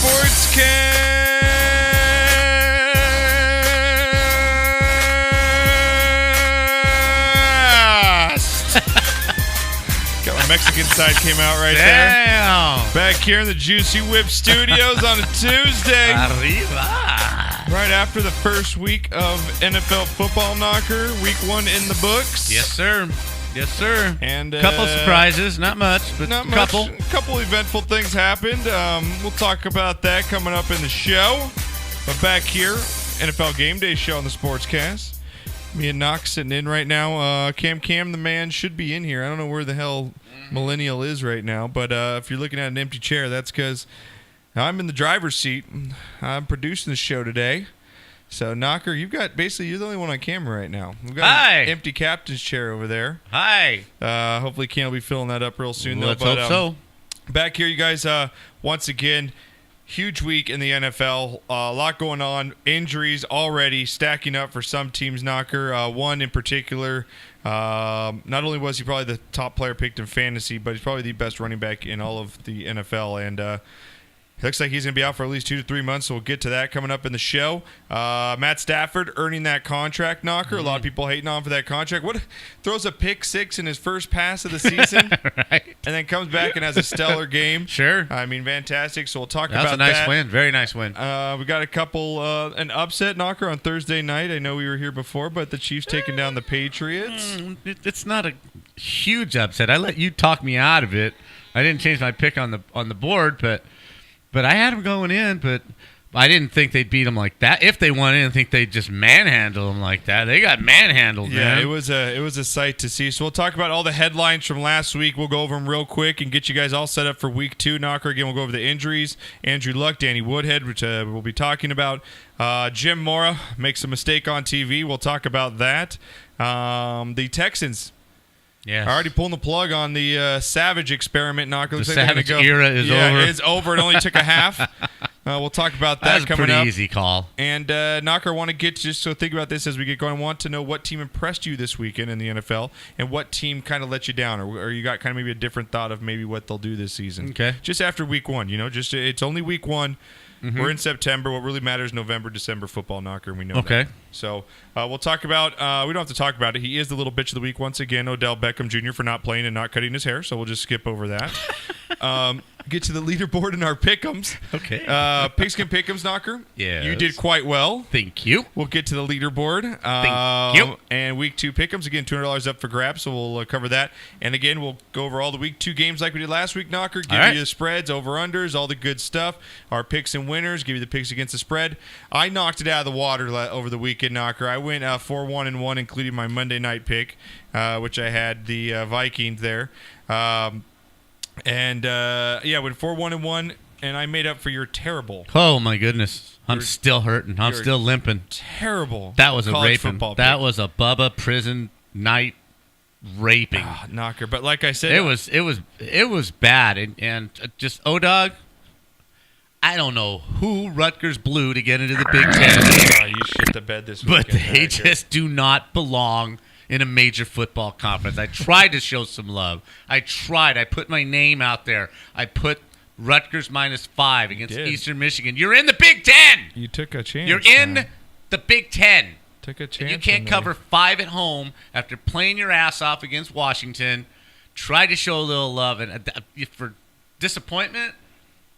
Got my Mexican side came out right there. Back here in the Juicy Whip Studios on a Tuesday. Arriba. Right after the first week of NFL football, Knocker. Week 1 in the books. Yes, sir. Yes, sir. And couple surprises, not much, but not a couple. A couple eventful things happened. We'll talk about that coming up in the show. But back here, NFL Game Day show on the Sportscast. Me and Knox sitting in right now. Cam, the man, should be in here. I don't know where the hell Millennial is right now, but if you're looking at an empty chair, that's because I'm in the driver's seat. I'm producing the show today. So, Knocker, you're the only one on camera right now. We've got an empty captain's chair over there. Hi. Hopefully Cam will be filling that up real soon. Let's hope so. Back here, you guys, once again, huge week in the NFL. A lot going on. Injuries already stacking up for some teams, Knocker. One in particular, not only was he probably the top player picked in fantasy, but he's probably the best running back in all of the NFL. And looks like he's going to be out for at least 2 to 3 months, so we'll get to that coming up in the show. Matt Stafford earning that contract, Knocker. A lot of people hating on for that contract. What throws a pick six in his first pass of the season, right? And then comes back and has a stellar game. Sure. I mean, fantastic. So we'll talk about that. That's a nice win. Very nice win. We got a couple, an upset, Knocker, on Thursday night. I know we were here before, but the Chiefs taking down the Patriots. It's not a huge upset. I let you talk me out of it. I didn't change my pick on the board, but I had them going in, but I didn't think they'd beat them like that. If they won in, I think they'd just manhandle them like that. They got manhandled, yeah, man. it was a sight to see. So we'll talk about all the headlines from last week. We'll go over them real quick and get you guys all set up for week 2. Knocker, again, we'll go over the injuries. Andrew Luck, Danny Woodhead, which we'll be talking about. Jim Mora makes a mistake on TV. We'll talk about that. The Texans. Yes. Already pulling the plug on the Savage experiment, Knocker. The Savage era is over. Yeah, it's over. It only took a half. We'll talk about that coming up. That's a pretty easy call. And, Knocker, I want to get just so think about this as we get going. I want to know what team impressed you this weekend in the NFL and what team kind of let you down, or you got kind of maybe a different thought of maybe what they'll do this season. Okay. Just after week 1, it's only week 1. Mm-hmm. We're in September. What really matters is November, December football, Knocker, and we know that. So we'll talk about we don't have to talk about it. He is the little bitch of the week once again, Odell Beckham Jr. for not playing and not cutting his hair, so we'll just skip over that. Get to the leaderboard in our pick'ems. Okay. Pigskin Pick'ems, Knocker. Yeah. You did quite well. Thank you. We'll get to the leaderboard. Thank you. And week 2 pick'ems, again, $200 up for grabs, so we'll cover that. And again, we'll go over all the week 2 games like we did last week, Knocker. Give you the spreads, over-unders, all the good stuff. Our picks and winners, give you the picks against the spread. I knocked it out of the water over the weekend, Knocker. I went 4-1-1, including my Monday night pick, which I had the Vikings there. Went 4-1-1, and I made up for your terrible. Oh my goodness, I'm still hurting. I'm still limping. Terrible. That was a raping. That was a Bubba prison night raping. Knocker. But like I said, it was bad, and just O-Dog. I don't know who Rutgers blew to get into the Big Ten. You shit the bed this weekend. But they just do not belong in a major football conference. I tried to show some love. I put my name out there. I put Rutgers -5 against Eastern Michigan. You're in the Big Ten. You took a chance. You're in the Big Ten. Took a chance. And you can't cover 5 at home after playing your ass off against Washington. Try to show a little love. And for disappointment,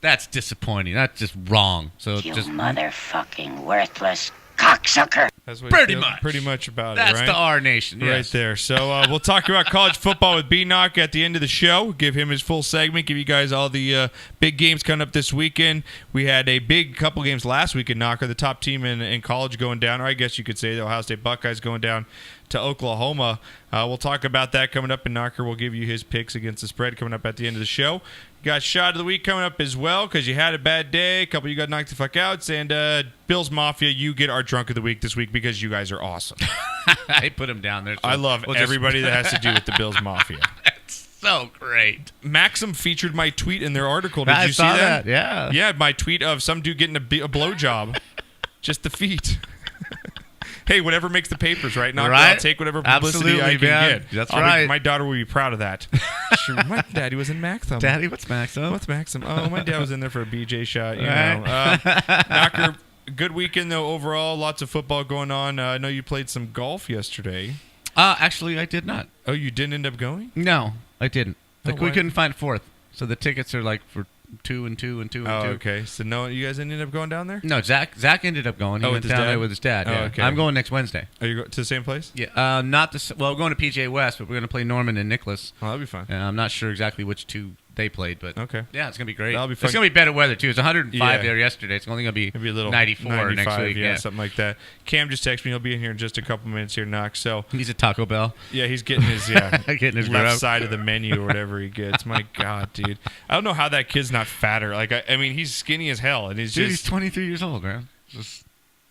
that's disappointing. That's just wrong. So you motherfucking worthless cocksucker. That's what pretty much about That's it, right? That's the R Nation, yes. Right there. So we'll talk about college football with B-Knock at the end of the show. Give him his full segment. Give you guys all the big games coming up this weekend. We had a big couple games last week in Knocker. The top team in college going down, or I guess you could say the Ohio State Buckeyes going down to Oklahoma. We'll talk about that coming up in Knocker. We'll give you his picks against the spread coming up at the end of the show. You got shot of the week coming up as well because you had a bad day. A couple of you got knocked the fuck out. And Bills Mafia, you get our drunk of the week this week because you guys are awesome. I put him down there. So I love everybody that has to do with the Bills Mafia. That's so great. Maxim featured my tweet in their article. Did you see that? Yeah. Yeah, my tweet of some dude getting a blowjob. Just the feet. Hey, whatever makes the papers, right? Knocker, Right? I'll take whatever publicity I Absolutely, can man. get. That's I'll be- right. my daughter will be proud of that. Sure, my daddy was in Maxim. Daddy, what's Maxim? What's Maxim? Oh, my dad was in there for a BJ shot. You Right. know. Knocker, good weekend, though, overall. Lots of football going on. I know you played some golf yesterday. Actually, I did not. Oh, you didn't end up going? No, I didn't. Like, we why? couldn't find fourth. So the tickets are like for 2 and 2 and 2 and 2. Oh, okay. So no, you guys didn't end up going down there? No, Zach ended up going. He Oh, went with his down dad? there with his dad. Oh, Yeah. okay. I'm going next Wednesday. Are you to the same place? Yeah. Not the. Well, we're going to PJ West, but we're going to play Norman and Nicholas. Oh, that'll be fun. I'm not sure exactly which two they played, but Okay. yeah, it's gonna be great. That'll be fun. It's gonna be better weather too. It's 105 Yeah. there yesterday. It's only gonna be Maybe a little 94 next 95, week. yeah, something like that. Cam just texted me. He'll be in here in just a couple minutes here, Knox. So He's at Taco Bell. yeah, he's getting his Getting his left grub. side of the menu or whatever he gets. My God, dude, I don't know how that kid's not fatter. Like I mean, he's skinny as hell, and he's Dude, just. he's 23 years old, man. Just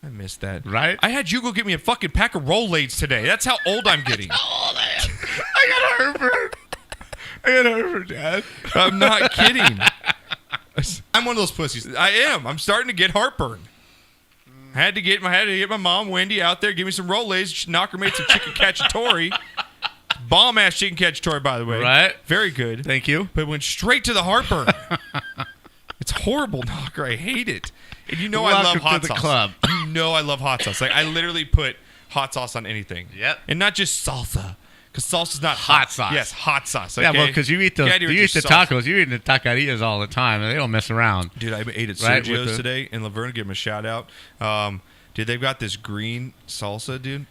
I missed that. right. I had you go get me a fucking pack of Rolaids today. That's how old I'm getting. I got heartburn. I got heartburn, Dad. I'm not kidding. I'm one of those pussies. I am. I'm starting to get heartburn. I had to get my mom Wendy out there, give me some Rolaids. Knocker made some chicken cacciatore. Bomb ass chicken cacciatore, by the way. Right. Very good. Thank you. But it went straight to the heartburn. It's horrible, Knocker. I hate it. And you know I love Welcome to hot the sauce. club. You know I love hot sauce. Like I literally put hot sauce on anything. Yep. And not just salsa. Because salsa's not Hot sauce. Yes, hot sauce. Yeah, okay? well, because you eat the Get out of here with your tacos, sauce. you eat the taquerias all the time, and they don't mess around. Dude, I ate at Right, Sergio's with the- today in Laverne. Give him a shout out. Dude, they've got this green salsa, dude.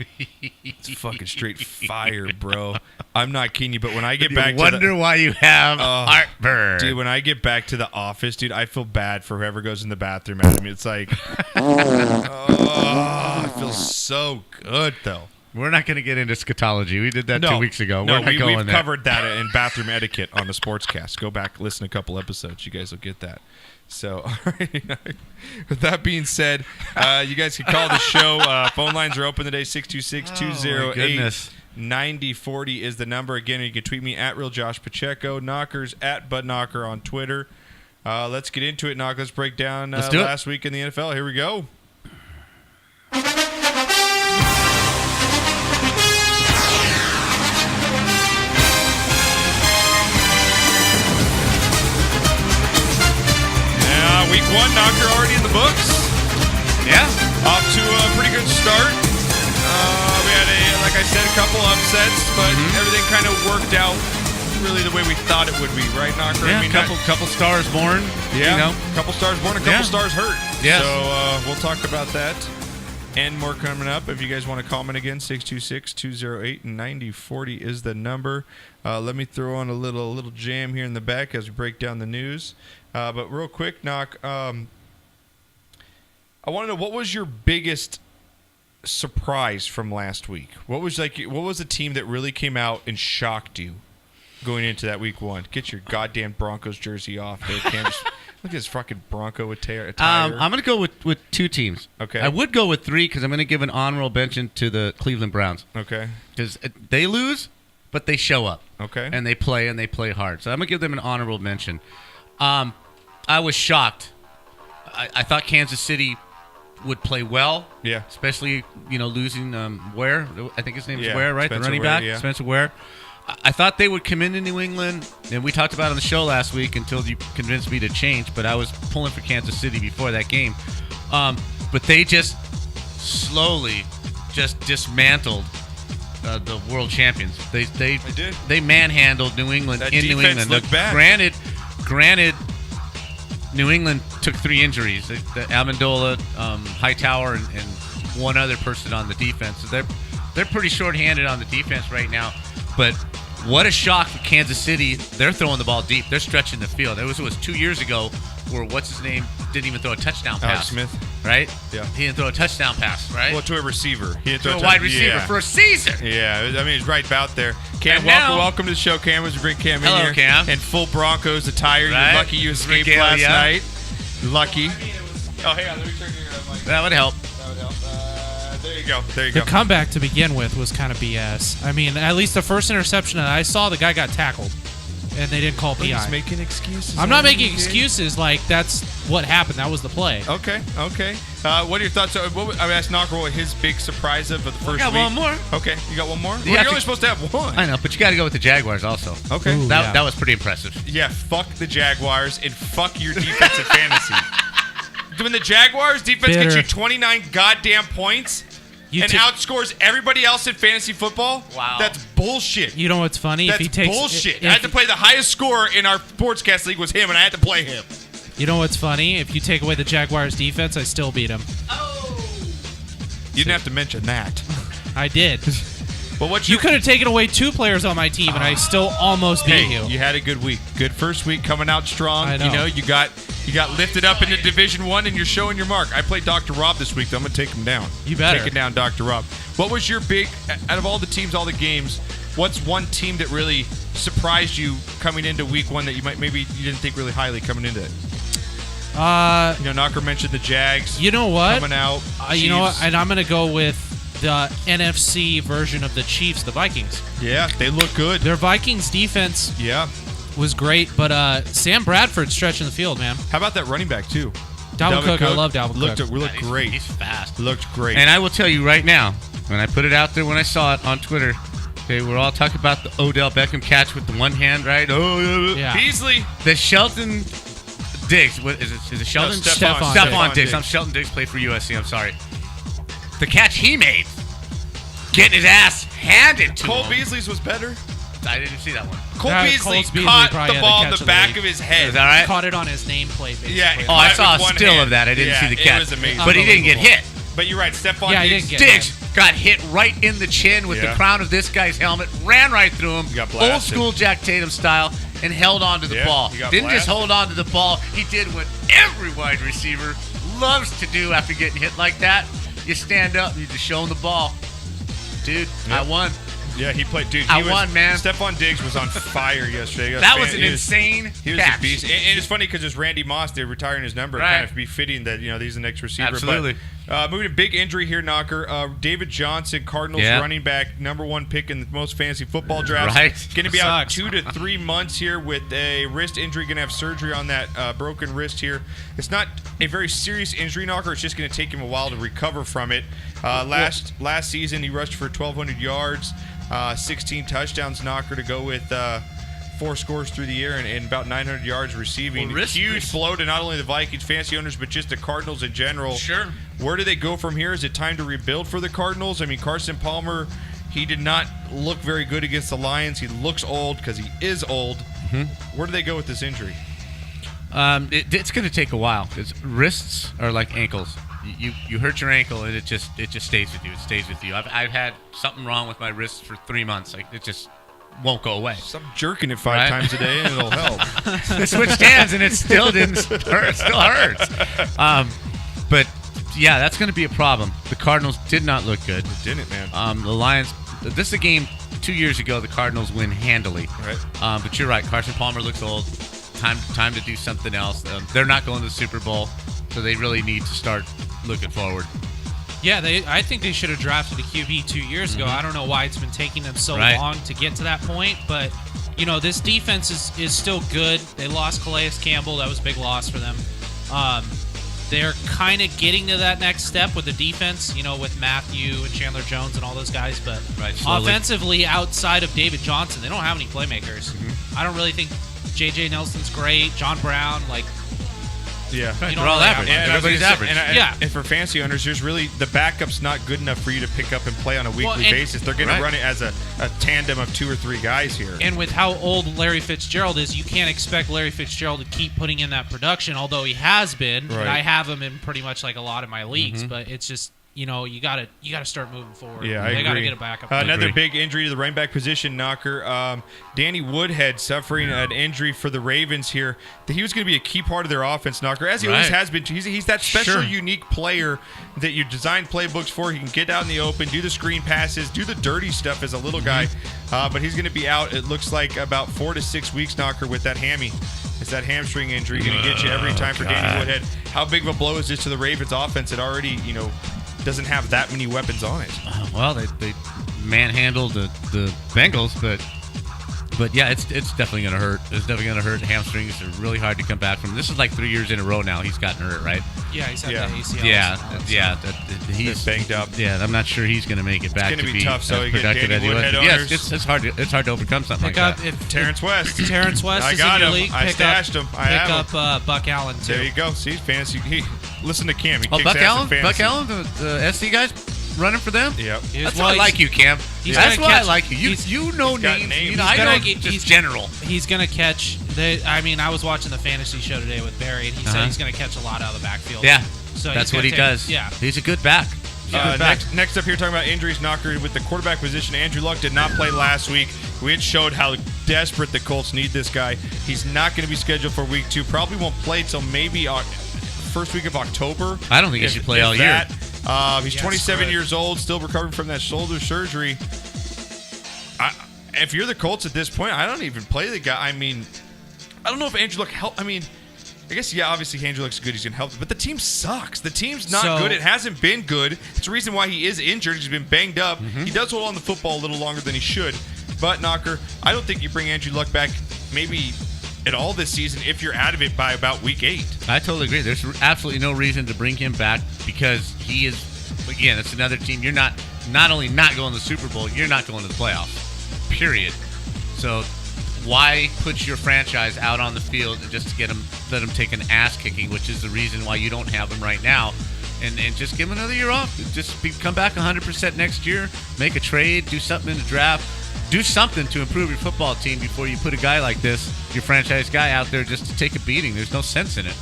It's fucking straight fire, bro. I'm not kidding you, but when I get back wonder to the, why you have heartburn. dude, when I get back to the office, dude, I feel bad for whoever goes in the bathroom at me. It's like, oh, it feels so good though. We're not going to get into scatology. We did that 2 weeks ago. No, We're not going we've there. covered that in bathroom etiquette on the Sportscast. Go back, listen to a couple episodes. You guys will get that. So, all right. With that being said, you guys can call the show. Phone lines are open today. 626-208-9040 is the number. Again, you can tweet me at RealJoshPacheco. Knockers at BudKnocker on Twitter. Let's get into it, Knock. Let's break down Let's do it. last week in the NFL. Here we go. Week one, Knocker already in the books. Yeah. Off to a pretty good start. We had, like I said, a couple upsets, but everything kind of worked out really the way we thought it would be, right, Knocker? Yeah, couple stars born. Yeah, You know? couple stars born, a couple Yeah. stars hurt. Yes. So we'll talk about that and more coming up. If you guys want to comment again, 626-208-9040 is the number. Let me throw on a little jam here in the back as we break down the news. But real quick, Knock, I want to know, what was your biggest surprise from last week? What was the team that really came out and shocked you going into that week one? Get your goddamn Broncos jersey off there, Cam. Just look at this fucking Bronco attire. I'm going to go with two teams. Okay. I would go with three because I'm going to give an honorable mention to the Cleveland Browns. Okay. Because they lose, but they show up. Okay. And they play hard. So I'm going to give them an honorable mention. I was shocked. I thought Kansas City would play well. Yeah. Especially, losing Ware. I think his name is Yeah, Ware, right? Spencer the running Ware, back, yeah. Spencer Ware. I thought they would come into New England, and we talked about it on the show last week until you convinced me to change, but I was pulling for Kansas City before that game. But they just slowly just dismantled the world champions. They did. They manhandled New England That in New defense England. looked bad. Granted, New England took 3 injuries: the Amendola, Hightower, and one other person on the defense. So they're pretty short-handed on the defense right now. But what a shock for Kansas City! They're throwing the ball deep. They're stretching the field. It was 2 years ago where what's his name didn't even throw a touchdown pass. Alex Smith. Right? Yeah. He didn't throw a touchdown pass. Right? Well, to a receiver. He didn't to throw a wide receiver yeah. for a season. Yeah, I mean, he's right about there. Cam, And now- welcome to the show, Cam. As we bring Cam Hello, in here. Cam. And full Broncos attire. Right. You're lucky you escaped Regalia. last night. Lucky. Oh, hang on. Let me turn your mic. That would help. That would help. There you go. There you The go. comeback to begin with was kind of BS. I mean, at least the first interception that I saw, the guy got tackled, and they didn't call He's PI. making excuses. I'm not already, making dude. excuses. Like, that's what happened. That was the play. Okay. What are your thoughts? I asked Knocker what his big surprise of the first week. I got one more. Okay, you got one more? You Well, have you're only to- supposed to have one. I know, but you got to go with the Jaguars also. Okay. Ooh. That, Yeah. that was pretty impressive. Yeah, fuck the Jaguars and fuck your defensive fantasy. When the Jaguars defense gets you Bitter. 29 goddamn points You and ta- outscores everybody else in fantasy football, Wow. that's bullshit. You know what's funny? That's if he takes, bullshit. if- I had to play the highest scorer in our Sportscast league was him, and I had to play him. You know what's funny? If you take away the Jaguars' defense, I still beat him. You didn't have to mention that. I did. But what You could have taken away 2 players on my team, and I still almost beat Hey, you. you had a good week. Good first week, coming out strong. I know. You know, you got lifted up into Division 1, and you're showing your mark. I played Dr. Rob this week, though. I'm going to take him down. You better. Taking down Dr. Rob. What was your big, out of all the teams, all the games, what's one team that really surprised you coming into week 1 that you maybe you didn't think really highly coming into it? You know, Knocker mentioned the Jags. You know what? Coming out. You know what? Chiefs. And I'm going to go with the NFC version of the Chiefs, the Vikings. Yeah, they look good. Their Vikings defense Yeah. was great, but Sam Bradford stretching the field, man. How about that running back, too? Dalvin Cook, I love Dalvin looked, Cook. Looked great. He's fast. Looked great. And I will tell you right now, when I put it out there, when I saw it on Twitter, they were all talking about the Odell Beckham catch with the one hand, right? Oh, Yeah. Beasley. The Shelton Diggs. What is it? Is it Sheldon? Stephon Stephon Diggs. Diggs. I'm Shelton Diggs. Played for USC. I'm sorry. The catch he made, getting his ass handed to Cole him. Beasley's was better. I didn't see that one. Cole That- Beasley Cole Beasley caught probably the had the ball in catch the of the back week. of his head. Is that right? Caught it on his nameplate, basically. Yeah. Oh, I caught it saw a with one still hand. of that. I didn't Yeah, see the catch. It was amazing. But he didn't get hit. But you're right, Stephon Yeah, he Diggs. didn't get Diggs got hit right in the chin with Yeah. the crown of this guy's helmet, ran right through him, He got old blasted. school Jack Tatum style, and held on to the Yeah, ball. he got Didn't just blasted. hold on to the ball, he did what every wide receiver loves to do after getting hit like that. You stand up and you just show him the ball. Dude, I Yep. won. Yeah, he played. Dude, I won, man. Stephon Diggs was on fire yesterday. That was an insane He was catch. a beast. And it's funny because it's Randy Moss. They're retiring his number. Right. Kind of befitting that, he's the next receiver. Absolutely. But, moving to big injury here, Knocker. David Johnson, Cardinals Yeah. running back, #1 pick in the most fantasy football drafts. Right. Going to be out Sucks. 2 to 3 months here with a wrist injury. Going to have surgery on that broken wrist here. It's not a very serious injury, Knocker. It's just going to take him a while to recover from it. Last season, he rushed for 1,200 yards. 16 touchdowns, Knocker, to go with 4 scores through the air and about 900 yards receiving. Well, Huge blow to not only the Vikings fantasy owners, but just the Cardinals in general. Sure. Where do they go from here? Is it time to rebuild for the Cardinals? I mean, Carson Palmer, he did not look very good against the Lions. He looks old because he is old. Where do they go with this injury? It's going to take a while because wrists are like ankles. You hurt your ankle and it just stays with you. It stays with you. I've had something wrong with my wrist for 3 months. Like it just won't go away. Stop jerking it 5 Right. times a day and it'll help. I switched hands and it still didn't hurt. It still hurts. But yeah, that's going to be a problem. The Cardinals did not look good. Didn't it, man? The Lions. This is a game 2 years ago. The Cardinals win handily. Right. But you're right. Carson Palmer looks old. Time to do something else. They're not going to the Super Bowl, so they really need to start looking forward. Yeah, I think they should have drafted a QB 2 years ago. I don't know why it's been taking them so Right. long to get to that point, but this defense is still good. They lost Calais Campbell. That was a big loss for them. They're kind of getting to that next step with the defense, with Matthew and Chandler Jones and all those guys. But Right, slowly. offensively, outside of David Johnson, they don't have any playmakers. I don't really think J.J. Nelson's great. John Brown, Yeah. You They're don't all really average. have And I was Everybody's gonna say- average. And Yeah. and for fantasy owners, there's really the backup's not good enough for you to pick up and play on a weekly and- basis. They're going Right. to run it as a tandem of 2 or 3 guys here. And with how old Larry Fitzgerald is, you can't expect Larry Fitzgerald to keep putting in that production, although he has been. Right. And I have him in pretty much like a lot of my leagues, but it's just you gotta start moving forward. Yeah, I they gotta agree. get a backup. Another agree. big injury to the running back position, Knocker. Danny Woodhead suffering an injury for the Ravens here. He was going to be a key part of their offense, Knocker, as he always Right. has been. He's that special, Sure. unique player that you design playbooks for. He can get out in the open, do the screen passes, do the dirty stuff as a little guy. But he's going to be out, it looks like, about 4 to 6 weeks, Knocker, with that hammy. It's that hamstring injury going to get you every time for Danny Woodhead. How big of a blow is this to the Ravens offense that already, doesn't have that many weapons on it? Well, they manhandled the Bengals, but But yeah, it's definitely gonna hurt. It's definitely gonna hurt. Hamstrings are really hard to come back from. This is like 3 years in a row now he's gotten hurt, right? Yeah, he's had the ACL. He's banged up. Yeah, I'm not sure he's gonna make it back. It's gonna to be tough. So as you get productive Danny as he was. Woodhead But owners. yes, it's hard. It's hard to overcome something Pick like up that. if Terrence West. Terrence West I is got in your him. league. I Pick stashed up, him. I have pick up Buck Allen too. There you go. See, fantasy. Listen to Cam. He kicks Buck ass in Allen, fantasy. the SC guys running for them. Yep. That's why I like you, Cam. That's gonna why I catch- like you. You know got names. names. You know, He's I gonna know get- just he's- general. He's gonna catch. I was watching the fantasy show today with Barry, and he said he's gonna catch a lot out of the backfield. Yeah, so that's he's what he gonna does. Yeah, He's a good back. Next up here, talking about injuries, Knocker, with the quarterback position. Andrew Luck did not play last week. We had showed how desperate the Colts need this guy. He's not going to be scheduled for week 2. Probably won't play till maybe first week of October. I don't think he should play all year. He's Yeah, 27 screw it. years old, still recovering from that shoulder surgery. If you're the Colts at this point, I don't even play the guy. I mean, I don't know if Andrew Luck help. I mean, I guess, yeah, obviously Andrew Luck's good. He's going to help. But the team sucks. The team's not good. It hasn't been good. It's the reason why he is injured. He's been banged up. He does hold on to the football a little longer than he should. But, Knocker, I don't think you bring Andrew Luck back maybe at all this season if you're out of it by about week 8. I totally agree. There's absolutely no reason to bring him back because he is, again, it's another team. You're not only not going to the Super Bowl, you're not going to the playoffs, period. So why put your franchise out on the field just to let him take an ass kicking, which is the reason why you don't have him right now, and just give him another year off. Come back 100% next year, make a trade, do something in the draft. Do something to improve your football team before you put a guy like this, your franchise guy, out there just to take a beating. There's no sense in it.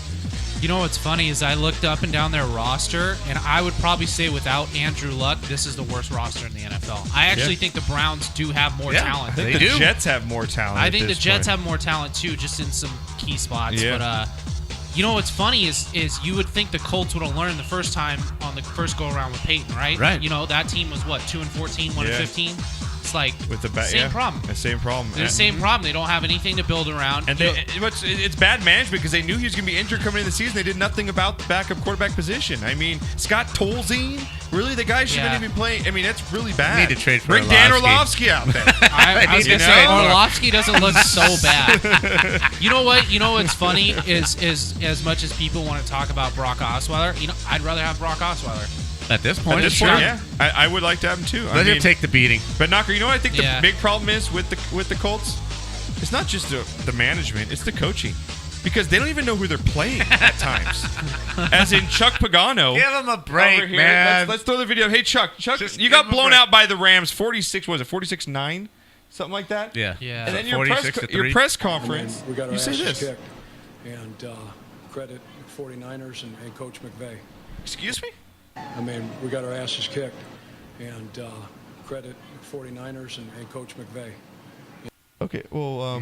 You know what's funny is I looked up and down their roster, and I would probably say without Andrew Luck, this is the worst roster in the NFL. I actually think the Browns do have more talent. I think They the do. Jets have more talent. I at think the this Jets point. have more talent too, just in some key spots. Yeah. But you know what's funny is you would think the Colts would have learned the first time on the first go around with Peyton, right? Right. You know that team was what 2-14, 1-15. It's like with the same problem. The same problem. They're the same problem. They don't have anything to build around. And it's bad management because they knew he was going to be injured coming into the season. They did nothing about the backup quarterback position. I mean, Scott Tolzien, really, the guy shouldn't even be playing. I mean, that's really bad. Need to trade for Bring Dan Orlovsky. Orlovsky out there. I was You gonna say know? Orlovsky doesn't look so bad. You know what? You know what's funny is as much as people want to talk about Brock Osweiler, I'd rather have Brock Osweiler. At this point, At this sure. point, yeah, I would like to have him too. Let him take the beating. But Knocker, you know what I think Yeah. the big problem is with the Colts? It's not just the management; it's the coaching, because they don't even know who they're playing at times. As in Chuck Pagano. Give him a break, over here. man. Let's throw the video. Hey Chuck, Just you give got him a blown break. out by the Rams. 46-9, something like that. Yeah. Yeah. And then your 46-3. press conference, We got our you say asses this. kicked. And credit 49ers and Coach McVay. Excuse me. I mean, we got our asses kicked. And credit 49ers and Coach McVay. Okay, well,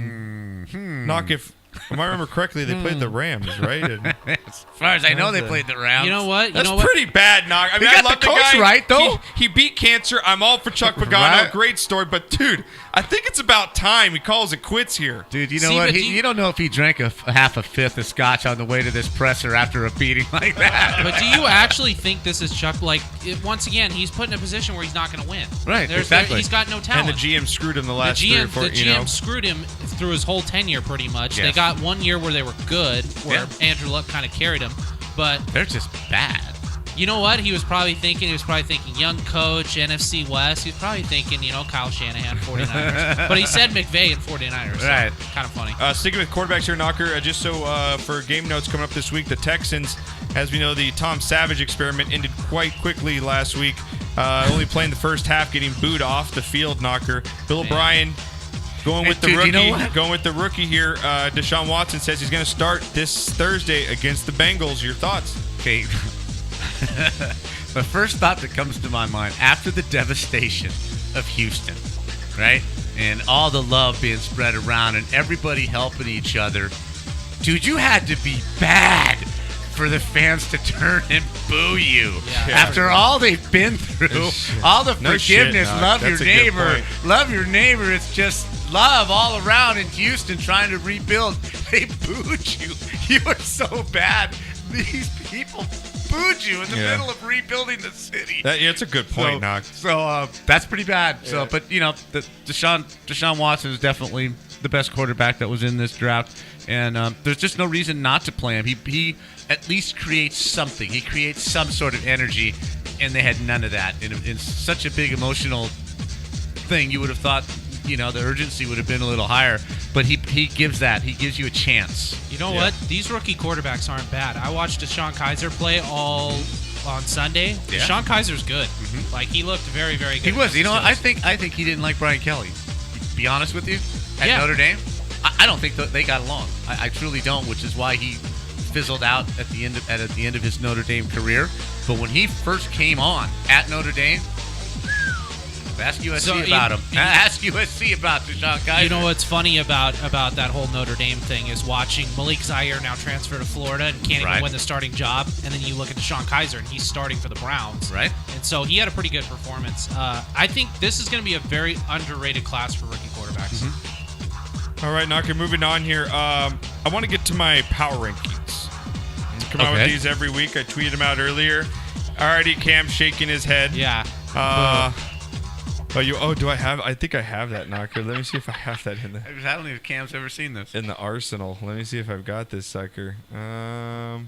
Knock, if I remember correctly, they played the Rams, right? And As far as I know, they played the Rams. You know what? that's pretty bad, Knock. I mean, got I love the coach guy. right, though. He beat cancer. I'm all for Chuck Pagano. Right. Great story, but dude, I think it's about time he calls it quits here. Dude, you know See, what? but You don't know if he drank a half a fifth of scotch on the way to this presser after a beating like that. But do you actually think this is Chuck? Like, once again, he's put in a position where he's not going to win. Right, exactly. He's got no And talent. the GM screwed him the The last 3 or 4. the GM screwed him through his whole tenure, pretty much. Yes. They got 1 year where they were good, where Yeah. Andrew Luck kind of carried him. But They're just bad. you know what? He was probably thinking young coach, NFC West. He was probably thinking, Kyle Shanahan, 49ers. But he said McVay and 49ers. So Right. kind of funny. Sticking with quarterbacks here, Knocker, just so for game notes coming up this week, the Texans, as we know, the Tom Savage experiment ended quite quickly last week. Only playing the first half, getting booed off the field, Knocker. Bill O'Brien going with the Dude, rookie. you know what? Going with the rookie here. Deshaun Watson says he's going to start this Thursday against the Bengals. Your thoughts? Okay. The first thought that comes to my mind after the devastation of Houston, right? And all the love being spread around and everybody helping each other. Dude, you had to be bad for the fans to turn and boo you. Yeah. After all they've been through, all the No shit, forgiveness, Knock. love That's your a good neighbor, point. love your neighbor. It's just love all around in Houston trying to rebuild. They booed you. You were so bad. These people booed you in the Yeah. middle of rebuilding the city. It's a good point, Knock. So that's pretty bad. So, but the Deshaun Watson is definitely the best quarterback that was in this draft, and there's just no reason not to play him. He at least creates something. He creates some sort of energy, and they had none of that. In such a big emotional thing, you would have thought, the urgency would have been a little higher. But he gives that. He gives you a chance. You know what? These rookie quarterbacks aren't bad. I watched Deshaun Kaiser play all on Sunday. Yeah. Deshaun Kaiser's good. Mm-hmm. Like, he looked very, very good. He was. I think he didn't like Brian Kelly. To be honest with you, at Notre Dame, I don't think that they got along. I truly don't, which is why he fizzled out at the end of his Notre Dame career. But when he first came on at Notre Dame, ask USC about him. Ask USC about Deshaun Kaiser. You know what's funny about that whole Notre Dame thing is watching Malik Zaire now transfer to Florida and can't even win the starting job, and then you look at Deshaun Kaiser and he's starting for the Browns. Right. And so he had a pretty good performance. I think this is going to be a very underrated class for rookie quarterbacks. Mm-hmm. All right, Knocker, moving on here. I want to get to my power rankings. I come out with these every week. I tweeted them out earlier. Already, Cam's shaking his head. Yeah. Do I have? I think I have that, Knocker. Let me see if I have that in I don't think Cam's ever seen this. in the arsenal. Let me see if I've got this sucker. In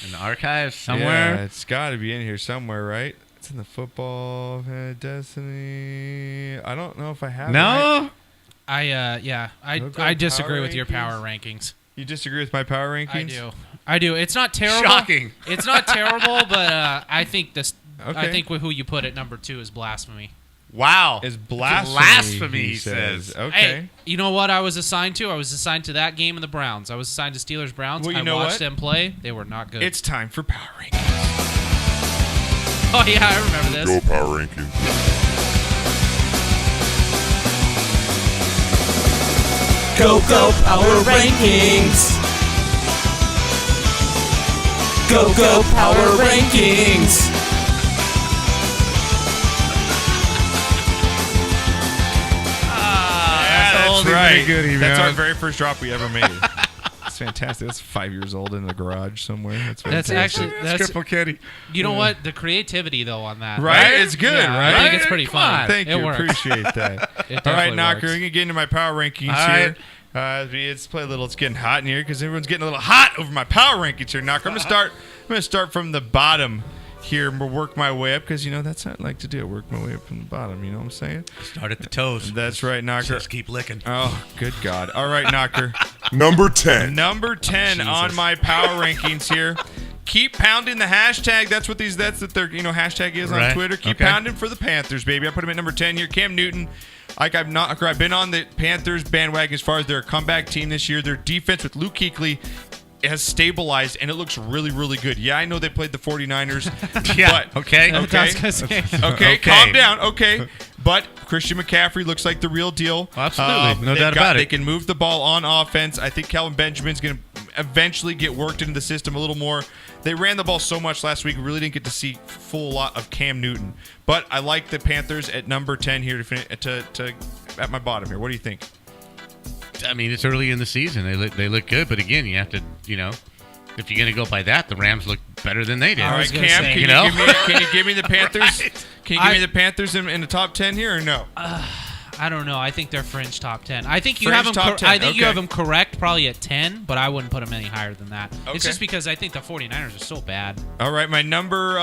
the archives somewhere. Yeah, it's got to be in here somewhere, right? It's in the football Destiny. I don't know if I have it. No. I disagree with your power rankings. You disagree with my power rankings? I do. It's not terrible. Shocking. It's not terrible, but I think this. Okay. I think who you put at number 2 is blasphemy. Wow. Is blasphemy, Blasphemy, he says. Okay. Hey, you know what I was assigned to? I was assigned to that game in the Browns. I was assigned to Steelers-Browns. Well, you I know watched what? them play. They were not good. It's time for power rankings. Oh, yeah, I remember this. Go power rankings. Go power rankings. Go power rankings. That's right. Goodie, That's man. our very first drop we ever made. It's fantastic. That's 5 years old in the garage somewhere. That's actually Cripple Kitty. You know what? The creativity though on that, right? It's good, Yeah, right? I think it's pretty Come fun. on. Thank It you. works. Appreciate that. It All right, definitely Knocker, works. we can get into my power rankings All here. Let's play a little. It's getting hot in here because everyone's getting a little hot over my power rankings here, Knocker. I'm gonna start from the bottom here and we'll work my way up because that's what I like to do. Work my way up from the bottom. You know what I'm saying? Start at the toes. That's right, Knocker. Just keep licking. Oh, good God! All right, Knocker. Number 10. Number 10 on my power rankings here. Keep pounding the hashtag. That's what their hashtag is on Right. Twitter. Keep Okay. pounding for the Panthers, baby. I put him at number 10 here. Cam Newton. I've been on the Panthers bandwagon as far as their comeback team this year. Their defense with Luke Kuechly has stabilized, and it looks really, really good. Yeah, I know they played the 49ers. Yeah, but, okay. I was gonna say. Okay, calm down. Okay. But Christian McCaffrey looks like the real deal. Absolutely. No doubt about it. They can move the ball on offense. I think Calvin Benjamin's going to eventually get worked into the system a little more. They ran the ball so much last week, we really didn't get to see full lot of Cam Newton. But I like the Panthers at number 10 here to at my bottom here. What do you think? I mean, it's early in the season. They look good, but again, you have to, if you're going to go by that, the Rams look better than they did. All right, was gonna Cam, say, can you give me the Panthers? Can you give me the Panthers in the top 10 here or no? I don't know. I think they're fringe top 10. I think you Fringe have them. top 10, I think you okay. have them correct, probably at 10, but I wouldn't put them any higher than that. Okay. It's just because I think the 49ers are so bad. All right, my number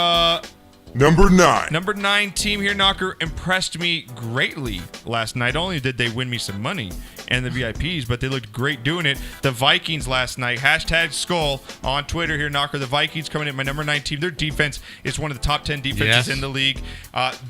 9 team here, Knocker, impressed me greatly last night. Not only did they win me some money and the VIPs, but they looked great doing it. The Vikings last night, #Skull on Twitter here, Knocker. The Vikings coming in my number 9 team. Their defense is one of the top 10 defenses in the league.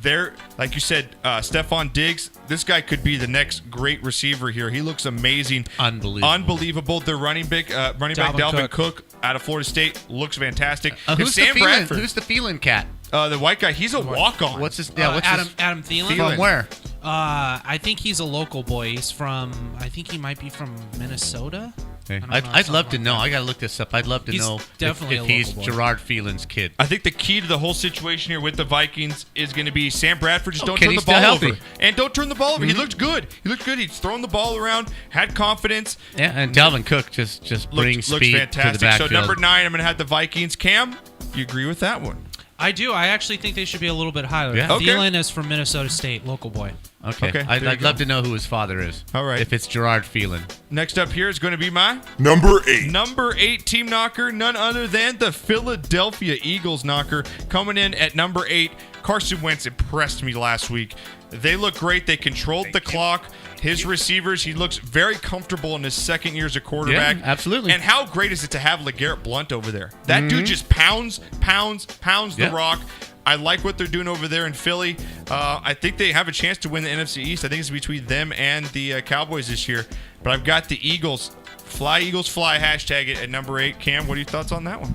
They're, like you said, Stephon Diggs, this guy could be the next great receiver here. He looks amazing. Unbelievable. Their running back Dalvin Cook out of Florida State looks fantastic. Who's the Phelan cat? The white guy, he's a walk-on. What's his? Adam Thielen. From where? I think he's a local boy. He's from. I think he might be from Minnesota. I'd love to know. I gotta look this up. I'd love to He's know definitely if a he's local boy. Gerard Phelan's kid. I think the key to the whole situation here with the Vikings is going to be Sam Bradford. Just don't can turn he the still ball healthy? over. And don't turn the ball over. He looked good. He's throwing the ball around, had confidence. Yeah, and Dalvin Cook just brings looks speed fantastic. to the backfield. So number 9, I'm going to have the Vikings. Cam, you agree with that one? I do. I actually think they should be a little bit higher. Yeah. Okay. Thielen is from Minnesota State, local boy. Okay. there you I'd go. love to know who his father is. All right. If it's Gerard Phelan. Next up here is going to be my Number 8. number 8 team knocker, none other than the Philadelphia Eagles knocker. Coming in at number 8, Carson Wentz impressed me last week. They look great. They controlled the clock. His receivers, he looks very comfortable in his second year as a quarterback. Yeah, absolutely. And how great is it to have LeGarrette Blount over there? That dude just pounds the Yeah. rock. I like what they're doing over there in Philly. I think they have a chance to win the NFC East. I think it's between them and the Cowboys this year. But I've got the Eagles. Fly, Eagles, fly. Hashtag it at number 8. Cam, what are your thoughts on that one?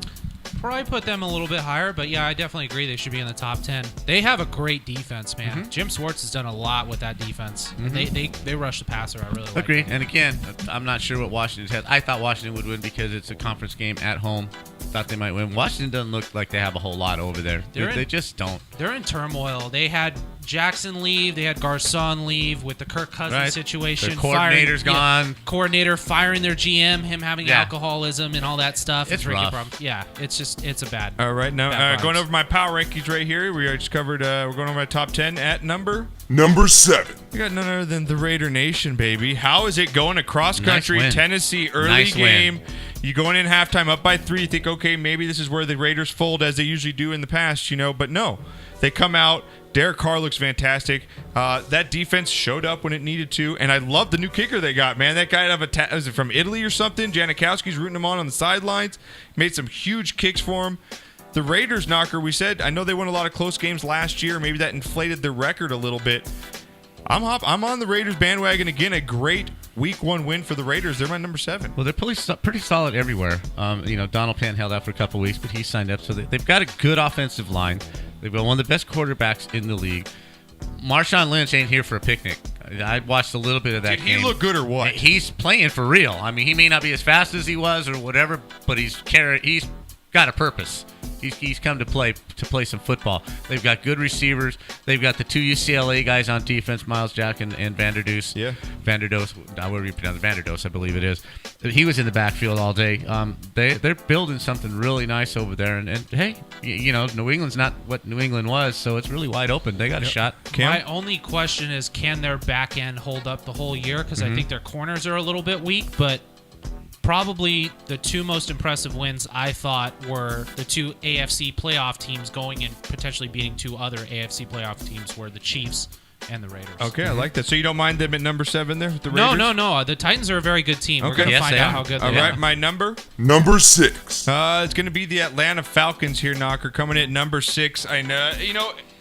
Probably put them a little bit higher, but yeah, I definitely agree they should be in the top 10. They have a great defense, man. Jim Schwartz has done a lot with that defense. They rush the passer. I really like Agree. it. And again, I'm not sure what Washington has. I thought Washington would win because it's a conference game at home. Thought they might win. Washington doesn't look like they have a whole lot over there. They just don't. They're in turmoil. They had Jackson leave. They had Garcon leave with the Kirk Cousins Right. situation. Their coordinator's gone. Coordinator firing their GM, him having Yeah. alcoholism and all that stuff. It's drinking rough. problem. Yeah, it's a bad. All right, now Bad going vibes. over my power rankings right here. We just covered. We're going over my top 10 at number. Number 7. We got none other than the Raider Nation, baby. How is it going across Nice country? win. Tennessee early Nice game. win. You going in halftime up by 3. You think, okay, maybe this is where the Raiders fold as they usually do in the past, But no, they come out. Derek Carr looks fantastic. That defense showed up when it needed to, and I love the new kicker they got, man. That guy was it from Italy or something? Janikowski's rooting him on the sidelines. Made some huge kicks for him. The Raiders knocker, we said, I know they won a lot of close games last year. Maybe that inflated their record a little bit. I'm on the Raiders bandwagon again. A great Week 1 win for the Raiders. They're my number 7. Well, they're pretty solid everywhere. Donald Penn held out for a couple weeks, but he signed up. So they've got a good offensive line. They've got one of the best quarterbacks in the league. Marshawn Lynch ain't here for a picnic. I watched a little bit of that Did game. he look good or what? He's playing for real. I mean, he may not be as fast as he was or whatever, but he's got a purpose. He's come to play some football. They've got good receivers. They've got the 2 UCLA guys on defense, Miles Jack and Vanderdoos. Yeah. Vanderdoos. What do you pronounce it? Vanderdoos, I believe it is. He was in the backfield all day. They're building something really nice over there. And hey, New England's not what New England was, so it's really wide open. They got a shot. Cam? My only question is, can their back end hold up the whole year? Because I think their corners are a little bit weak, but probably the 2 most impressive wins I thought were the 2 AFC playoff teams going and potentially beating 2 other AFC playoff teams were the Chiefs and the Raiders. Okay, I like that. So you don't mind them at number 7 there with the Raiders? No. The Titans are a very good team. We're Okay. going to Yes, find they out are. how good All they right, are. my number? Number 6. It's going to be the Atlanta Falcons here, knocker, coming in at number 6. I know,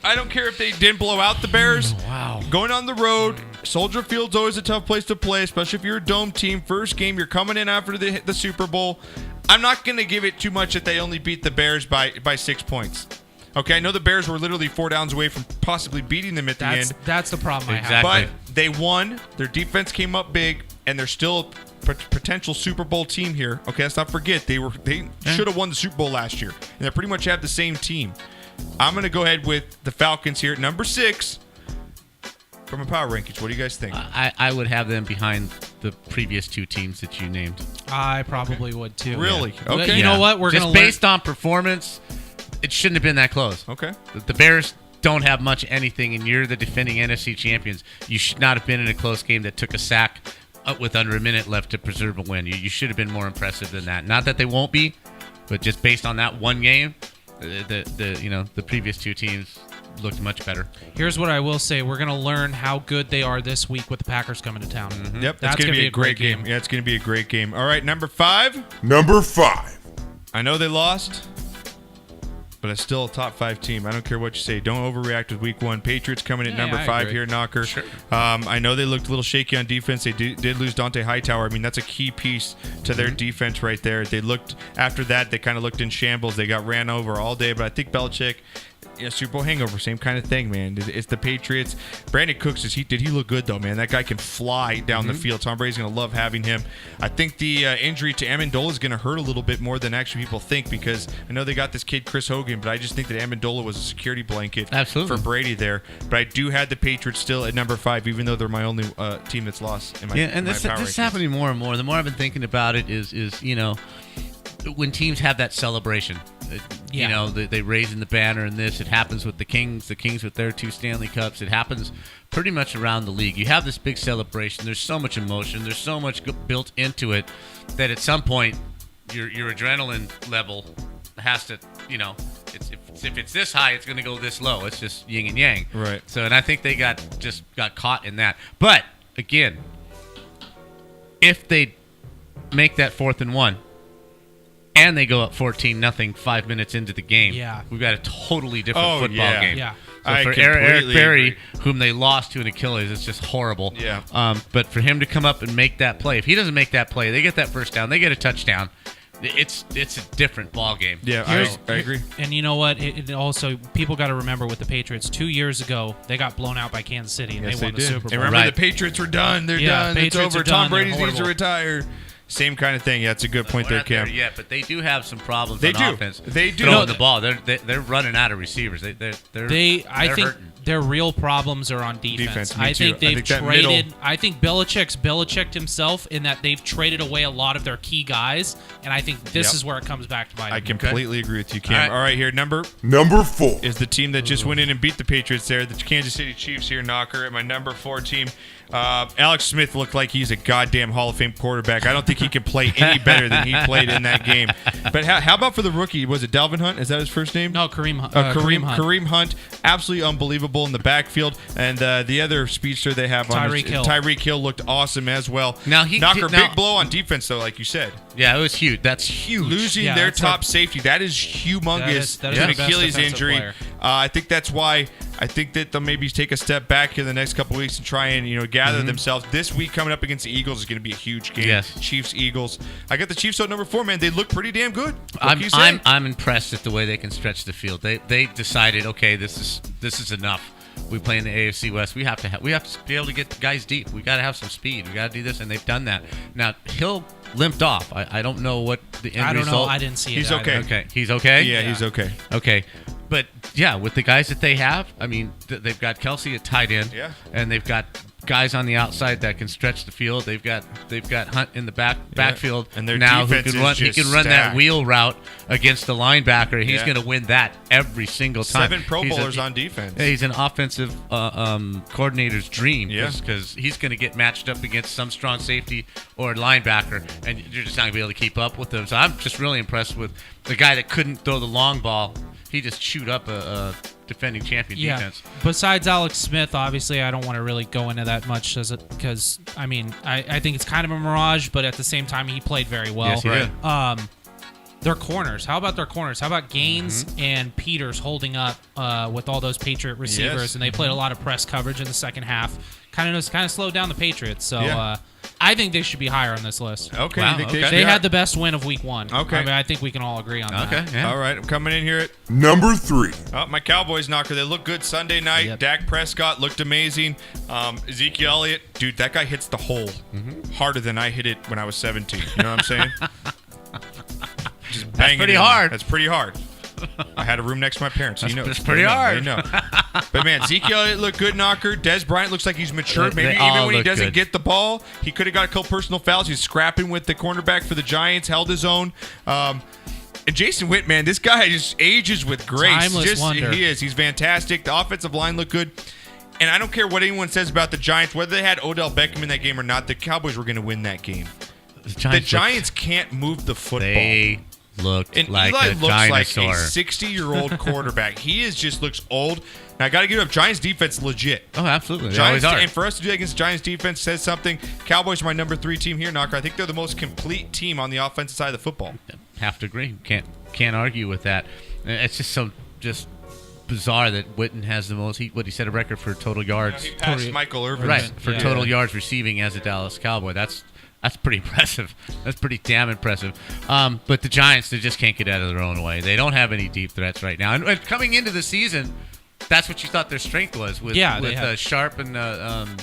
I don't care if they didn't blow out the Bears. Wow. Going on the road, Soldier Field's always a tough place to play, especially if you're a dome team. First game, you're coming in after the Super Bowl. I'm not going to give it too much that they only beat the Bears by 6 points. Okay, I know the Bears were literally 4 downs away from possibly beating them at the end. That's the problem I have. Exactly. But they won. Their defense came up big, and they're still a potential Super Bowl team here. Okay, let's not forget they should have won the Super Bowl last year, and they pretty much have the same team. I'm going to go ahead with the Falcons here at number 6 from a power rankings. What do you guys think? I would have them behind the previous 2 teams that you named. I probably would too. Really? But Okay. You know what? We're just going to based on performance, it shouldn't have been that close. Okay. The Bears don't have much anything, and you're the defending NFC champions. You should not have been in a close game that took a sack with under a minute left to preserve a win. You should have been more impressive than that. Not that they won't be, but just based on that one game, the previous 2 teams looked much better. Here's what I will say. We're going to learn how good they are this week with the Packers coming to town. Yep, That's going to gonna be a great game. Yeah, it's going to be a great game. All right, number 5. Number 5. I know they lost, but it's still a top 5 team. I don't care what you say. Don't overreact with Week 1. Patriots coming at number I 5 agree. here, knocker. Sure. I know they looked a little shaky on defense. They did lose Dante Hightower. I mean, that's a key piece to their defense right there. They looked after that. They kind of looked in shambles. They got ran over all day. But I think Belichick. Super Bowl hangover, same kind of thing, man. It's the Patriots. Brandon Cooks, did he look good, though, man? That guy can fly down the field. Tom Brady's going to love having him. I think the injury to Amendola is going to hurt a little bit more than actually people think, because I know they got this kid, Chris Hogan, but I just think that Amendola was a security blanket Absolutely. for Brady there. But I do have the Patriots still at number 5, even though they're my only team that's lost in my And my this power is rankings. happening more and more. The more I've been thinking about it is when teams have that celebration, You know, they raising the banner and this. It happens with the Kings with their 2 Stanley Cups. It happens pretty much around the league. You have this big celebration. There's so much emotion. There's so much built into it that at some point your adrenaline level has to, you know, if it's this high, it's going to go this low. It's just yin and yang. Right. So, and I think they got caught in that. But again, if they make that 4th and 1 and they go up 14-0 5 minutes into the game, we've got a totally different football game. Yeah. So for Eric Berry, whom they lost to an Achilles, it's just horrible. Yeah. But for him to come up and make that play, if he doesn't make that play, they get that first down, they get a touchdown. It's a different ball game. Yeah, I agree. And you know what? It also, people got to remember with the Patriots, 2 years ago, they got blown out by Kansas City, and they won the Super Bowl. And remember, the Patriots were done. They're done. It's over. Tom Brady needs to retire. Same kind of thing. Yeah, that's a good point there, Cam. Yeah, but they do have some problems on offense. They do. Throwing the ball. They're running out of receivers. I think hurting. Their real problems are on defense. I think they've traded. I think Belichicked himself in that they've traded away a lot of their key guys, and I think this is where it comes back to bite. I completely agree with you, Cam. All right, here number 4 is the team that just went in and beat the Patriots there. The Kansas City Chiefs here, Knocker, at my number 4 team. Alex Smith looked like he's a goddamn Hall of Fame quarterback. I don't think he can play any better than he played in that game. But how about for the rookie? Was it Dalvin Hunt? Is that his first name? No, Kareem Hunt. Kareem Hunt, absolutely unbelievable in the backfield. And the other speedster they have on Tyreek Hill looked awesome as well. Now big blow on defense though, like you said. Yeah, it was huge. That's huge. Losing their top safety, that is humongous. That is an Achilles injury. I think that's why I think that they'll maybe take a step back in the next couple of weeks and try and gather themselves. This week coming up against the Eagles is going to be a huge game. Yes. Chiefs Eagles. I got the Chiefs at number 4, man. They look pretty damn good. I'm impressed at the way they can stretch the field. They decided, okay, this is enough. We play in the AFC West. We have to be able to get guys deep. We got to have some speed. We got to do this, and they've done that. Now Hill limped off. I don't know what the end result. I don't know. I didn't see it. He's okay. Okay, he's okay. Yeah, he's okay. Okay, but yeah, with the guys that they have, I mean, they've got Kelsey at tight end. Yeah. And they've got guys on the outside that can stretch the field. They've got Hunt in the backfield, and their now defense he can run that wheel route against the linebacker. He's going to win that every single time. 7 Pro Bowlers on defense. Yeah, he's an offensive coordinator's dream because he's going to get matched up against some strong safety or linebacker, and you're just not going to be able to keep up with them. So I'm just really impressed with the guy that couldn't throw the long ball. He just chewed up a defending champion defense. Besides Alex Smith, obviously, I don't want to really go into that much because, I mean, I think it's kind of a mirage, but at the same time, he played very well. Yes, he did. Their corners. How about their corners? How about Gaines and Peters holding up with all those Patriot receivers? Yes. And they played a lot of press coverage in the second half. Kind of slowed down the Patriots. So I think they should be higher on this list. Okay. Wow, They had the best win of week 1. Okay. I mean, I think we can all agree on that. Okay. Yeah. All right. I'm coming in here at number 3. my Cowboys, Knocker. They look good Sunday night. Yep. Dak Prescott looked amazing. Ezekiel Elliott, dude, that guy hits the hole harder than I hit it when I was 17. You know what I'm saying? Just banging pretty it in hard. there. That's pretty hard. I had a room next to my parents. So That's pretty hard. They know. But man, Ezekiel Elliott looked good, Knocker. Des Bryant looks like he's matured. Maybe They even all when he look doesn't good. get the ball, he could have got a couple personal fouls. He's scrapping with the cornerback for the Giants, held his own. And Jason Witt, man, this guy just ages with grace. Timeless wonder. He is. He's fantastic. The offensive line looked good. And I don't care what anyone says about the Giants, whether they had Odell Beckham in that game or not, the Cowboys were going to win that game. The Giants can't move the football. They looked And like Eli a looks dinosaur. like a 60-year-old quarterback. He just looks old. Now, I got to give up. Giants defense legit. Oh, absolutely. They Giants, always are. and for us to do that against Giants defense says something. Cowboys are my number 3 team here, Knocker. I think they're the most complete team on the offensive side of the football. Have to agree. Can't argue with that. It's just bizarre that Witten has the most. He said a record for total yards. He passed Michael Irvin. Right, for total yards receiving as a Dallas Cowboy. That's pretty impressive. That's pretty damn impressive. But the Giants, they just can't get out of their own way. They don't have any deep threats right now. And coming into the season, that's what you thought their strength was with Sharp and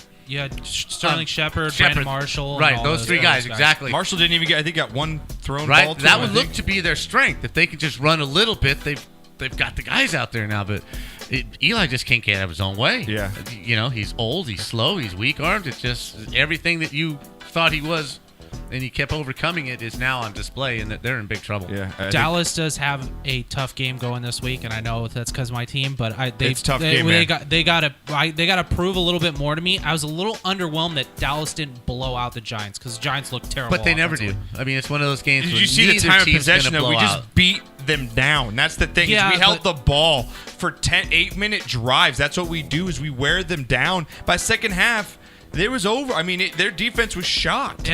Sterling Shepard, Brandon Marshall. Right, and those 3 guys, exactly. Marshall didn't even get, I think, got one thrown right, ball to that him, would look to be their strength. If they could just run a little bit, they've got the guys out there now. But Eli just can't get out of his own way. Yeah. He's old, he's slow, he's weak-armed. It's just everything that you thought he was and he kept overcoming it, is now on display, and that they're in big trouble. Yeah, Dallas does have a tough game going this week, and I know that's because of my team. But It's a tough game, man. They got to prove a little bit more to me. I was a little underwhelmed that Dallas didn't blow out the Giants because the Giants look terrible. But they never do. I mean, it's one of those games. Did where you see the neither time of team's possession? gonna Though we blow just out. beat them down. That's the thing. Yeah, we held the ball for 8-minute drives. That's what we do. Is we wear them down. By second half, it was over. I mean, their defense was shot.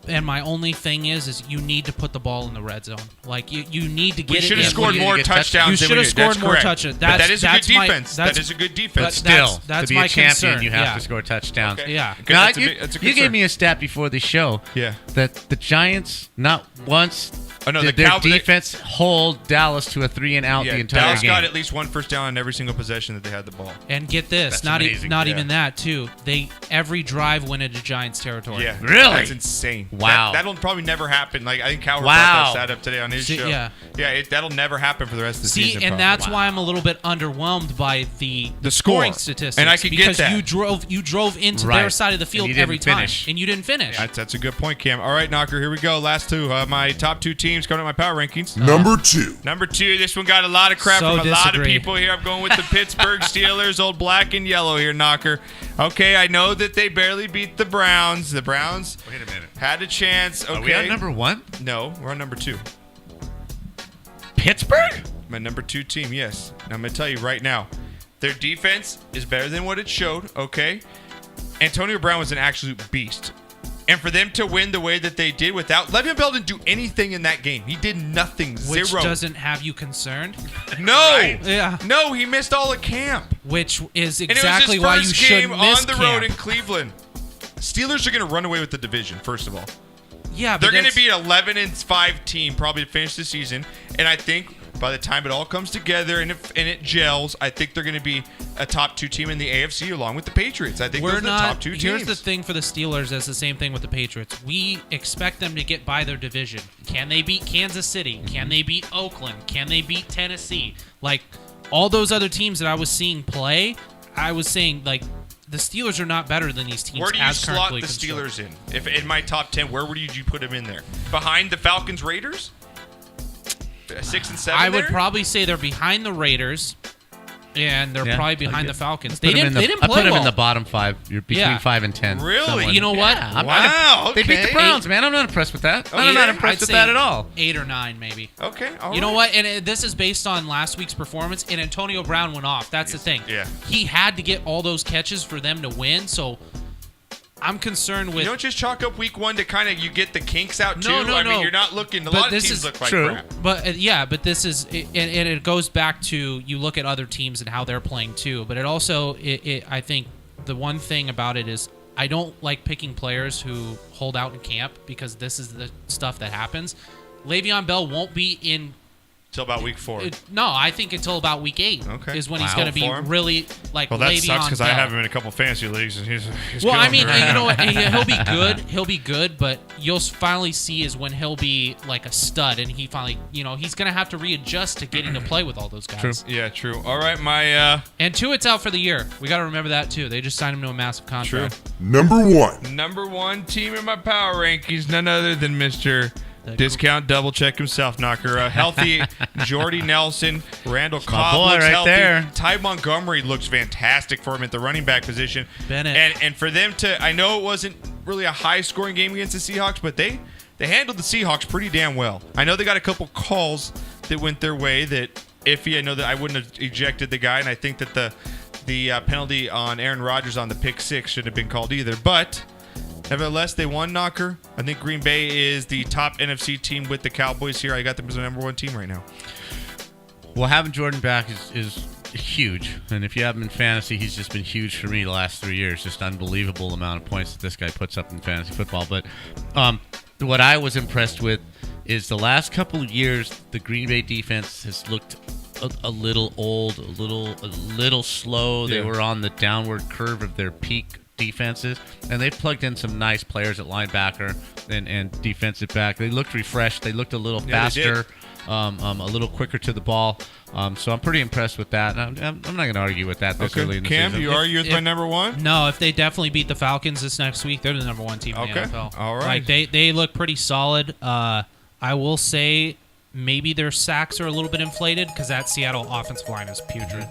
And my only thing is you need to put the ball in the red zone. Like you need to get We it. should have in. scored more touchdowns. You should have scored more touchdowns. touchdowns. But that is a good That's my- defense. that's- That is a good defense. Still, that's to be my a champion, concern. you have Yeah. to score touchdowns. Okay. Yeah. Okay, Now, that's a you concern. gave me a stat before the show. Yeah. That the Giants not once Oh, no, did the their Cowboys- defense hold Dallas to a 3-and-out the entire Dallas game. got at least one first down on every single possession that they had the ball. And get this, That's not amazing. even that too. They every drive went into Giants territory. Yeah, Really? That's insane. Wow. That'll probably never happen. Like I think Cowher Wow. brought that stat up today on his See, show. yeah. That'll never happen for the rest of the See, season. and probably. that's why I'm a little bit underwhelmed by the score. scoring statistics. And I could get because that. you drove into Right. their side of the field And you every didn't time, finish. and you didn't finish. That's a good point, Cam. All right, Knocker, here we go. Last two. My top two teams coming up my power rankings. Number 2. Number 2, this one got a lot of crap So from a lot of disagree. people here. I'm going with the Pittsburgh Steelers, old black and yellow here, Knocker. Okay, I know that they barely beat the Browns. The Browns Wait a minute. had a chance. Okay. Are we on number 1? No, we're on number 2. Pittsburgh? My number 2 team, yes. And I'm going to tell you right now, their defense is better than what it showed, okay? Antonio Brown was an absolute beast. And for them to win the way that they did without... Le'Veon Bell didn't do anything in that game. He did nothing. Which Zero. doesn't have you concerned. No. Right. Yeah. No, he missed all of camp. Which is And exactly it was why his you first game shouldn't miss on the camp. road in Cleveland. Steelers are going to run away with the division, first of all. Yeah, but They're going to that's- be an 11-5 team probably to finish the season. And I think by the time it all comes together and it gels, I think they're going to be a top 2 team in the AFC along with the Patriots. I think those are the top 2 teams. Here's the thing for the Steelers, as the same thing with the Patriots. We expect them to get by their division. Can they beat Kansas City? Can they beat Oakland? Can they beat Tennessee? Like all those other teams that I was seeing play, I was saying like the Steelers are not better than these teams. Where do you as slot currently the constructed. Steelers in? If in my top 10, where would you put them in there? Behind the Falcons, Raiders? 6 and 7. I would there? probably say they're behind the Raiders, and they're Yeah, probably behind okay. the Falcons. Put They 'em in didn't. the- They didn't I play put them well. in the bottom 5. You're between Yeah. 5 and 10. Really? somewhere. You know what? Yeah, I'm Wow, They beat okay. the Browns, man. I'm not impressed with that. I'm Okay. not impressed I'd with say that at all. 8 or 9, maybe. Okay. all You know right. what? And this is based on last week's performance, and Antonio Brown went off. That's the thing. Yeah. He had to get all those catches for them to win, so I'm concerned with... You don't just chalk up week 1 to kind of you get the kinks out too. No, I mean, no. you're not looking. A But lot of this teams is look like true. crap. But but this is, and it goes back to you look at other teams and how they're playing too. But it also, I think the one thing about it is I don't like picking players who hold out in camp because this is the stuff that happens. Le'Veon Bell won't be in. Till about week 4. No, I think until about week 8 Okay. is when he's Wow. going to be For him? really like Well, that Le'Veon sucks because I Bell. have him in a couple fantasy leagues, and he's Well, I killing mean, me right you know now. what? He'll be good. He'll be good, but you'll finally see is when he'll be like a stud, and he finally, he's gonna have to readjust to getting to play with all those guys. True. Yeah, true. All right, my And Tuitt's out for the year. We got to remember that too. They just signed him to a massive contract. Number 1. number 1 team in my power rankings, none other than Mr. Discount double check himself, Knocker. A healthy Jordy Nelson, Randall Cobb boy looks right healthy. there. Ty Montgomery looks fantastic for him at the running back position. Bennett. And for them to, I know it wasn't really a high scoring game against the Seahawks, but they handled the Seahawks pretty damn well. I know they got a couple calls that went their way that iffy. I know that I wouldn't have ejected the guy, and I think that the penalty on Aaron Rodgers on the pick 6 shouldn't have been called either. But nevertheless, they won, Knocker. I think Green Bay is the top NFC team with the Cowboys here. I got them as the number 1 team right now. Well, having Jordan back is huge. And if you have him in fantasy, he's just been huge for me the last 3 years. Just unbelievable amount of points that this guy puts up in fantasy football. But what I was impressed with is the last couple of years, the Green Bay defense has looked a little old, a little slow. They Yeah. were on the downward curve of their peak defenses, and they plugged in some nice players at linebacker and defensive back. They looked refreshed. They looked a little Yeah, they did. faster. a little quicker to the ball. So I'm pretty impressed with that. I'm not going to argue with that this early in the Cam, season. you argue with my number one? No, if they definitely beat the Falcons this next week, they're the number one team in the NFL. All right. Like they look pretty solid. I will say maybe their sacks are a little bit inflated because that Seattle offensive line is putrid.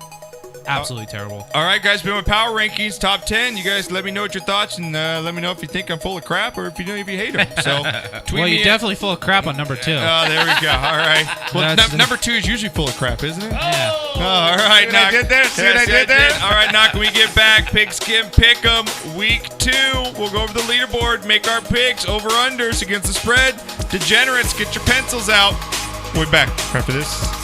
Absolutely terrible. All right, guys, been with Power Rankings Top 10. You guys let me know what your thoughts and let me know if you think I'm full of crap or if you hate them. So tweet Well, me you're definitely full of crap on number 2. Oh, there we go. All right. Well, That's- number 2 is usually full of crap, isn't it? Yeah. Oh, all right, See what Knock. I did there? See what I did there? All right, Knock, when we get back, Pigskin Pick'em Week 2. We'll go over the leaderboard, make our picks, over-unders against the spread. Degenerates, get your pencils out. We'll be back after this.